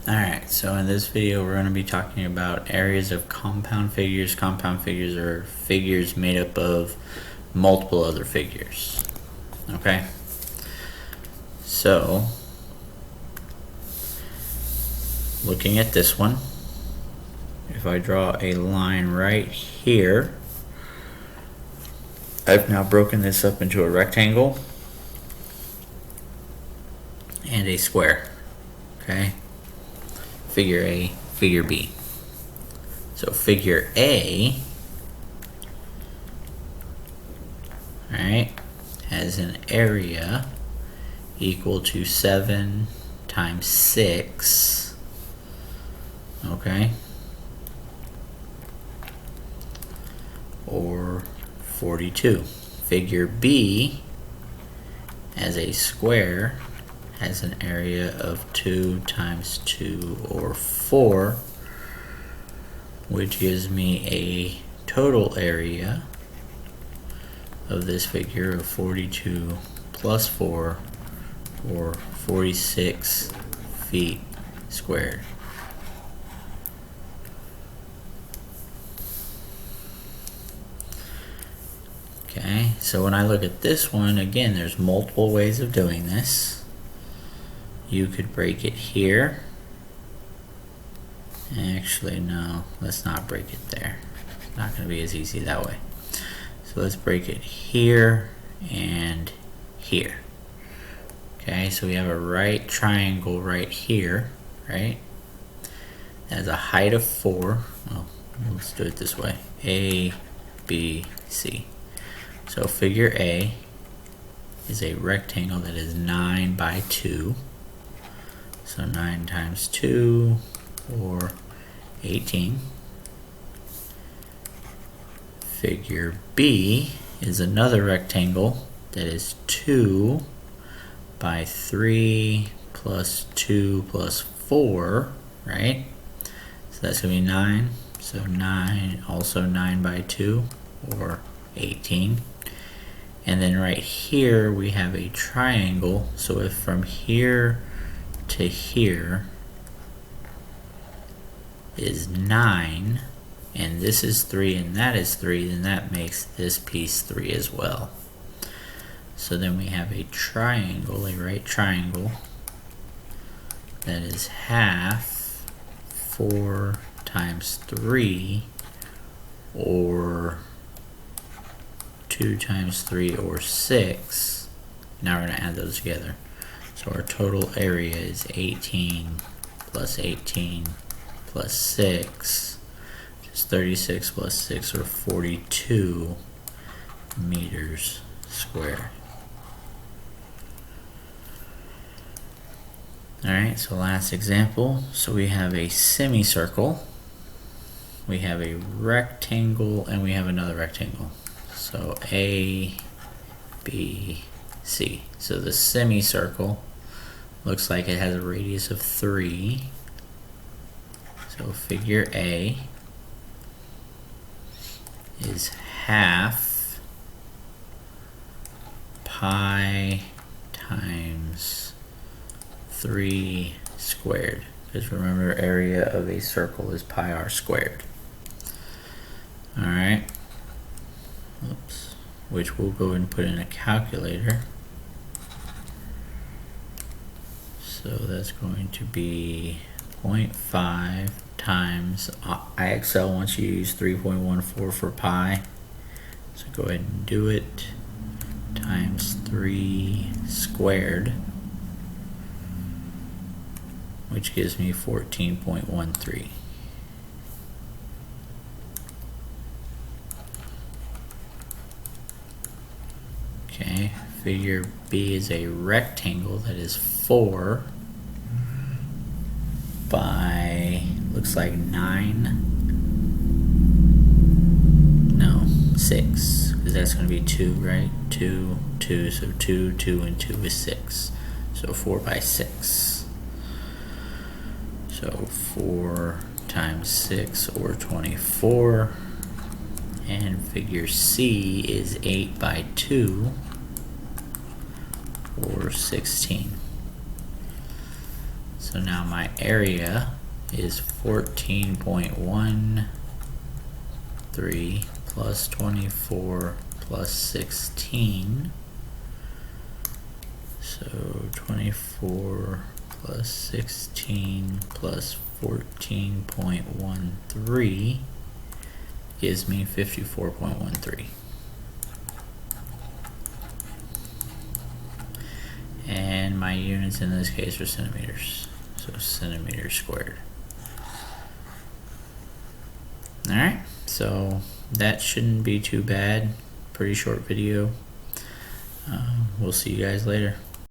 Alright, so in this video we're going to be talking about areas of compound figures. Compound figures are figures made up of multiple other figures. Okay? So, looking at this one, if I draw a line right here, I've now broken this up into a rectangle and a square. Okay? Figure A, figure B. So figure A, right, has an area equal to 7 times 6, okay, or 42. Figure B as a square has an area of 2 times 2 or 4, which gives me a total area of this figure of 42 plus 4 or 46 feet squared. Okay, so when I look at this one, again, there's multiple ways of doing this. You could break it here. Actually, no, let's not break it there. It's not going to be as easy that way. So let's break it here and here. Okay, so we have a right triangle right here, right? That has a height of 4. Well, let's do it this way. A, B, C. So figure A is a rectangle that is 9 by 2. So 9 times 2 or 18. Figure B is another rectangle that is 2 by 3 plus 2 plus 4, right? So that's going to be 9. So 9, also 9 by 2 or 18. And then right here we have a triangle. So if from here to here is 9, and this is 3 and that is 3, then that makes this piece 3 as well. So then we have a triangle, a right triangle, that is half 4 times 3 or 2 times 3 or 6. Now we're going to add those together. So our total area is 18 plus 18 plus 6, which is 36 plus 6 or 42 meters squared. Alright, so last example. So we have a semicircle, we have a rectangle, and we have another rectangle. So A, B, C. So the semicircle looks like it has a radius of 3. So figure A is half pi times 3 squared. Because remember, area of a circle is pi r squared. Alright. Oops. Which we'll go and put in a calculator. So that's going to be 0.5 times IXL once you use 3.14 for pi. So go ahead and do it, times 3 squared, which gives me 14.13. Okay, figure B is a rectangle that is 4 by, looks like 9, no, 6, because that's going to be 2, right? 2, 2, so 2, 2, and 2 is 6. So 4 by 6. So 4 times 6 or 24. And figure C is 8 by 2 or 16. So now my area is 14.13 plus 24 plus 16. So 24 plus 16 plus 14.13 gives me 54.13. And my units in this case are centimeters, so centimeters squared. Alright, so that shouldn't be too bad. Pretty short video. We'll see you guys later.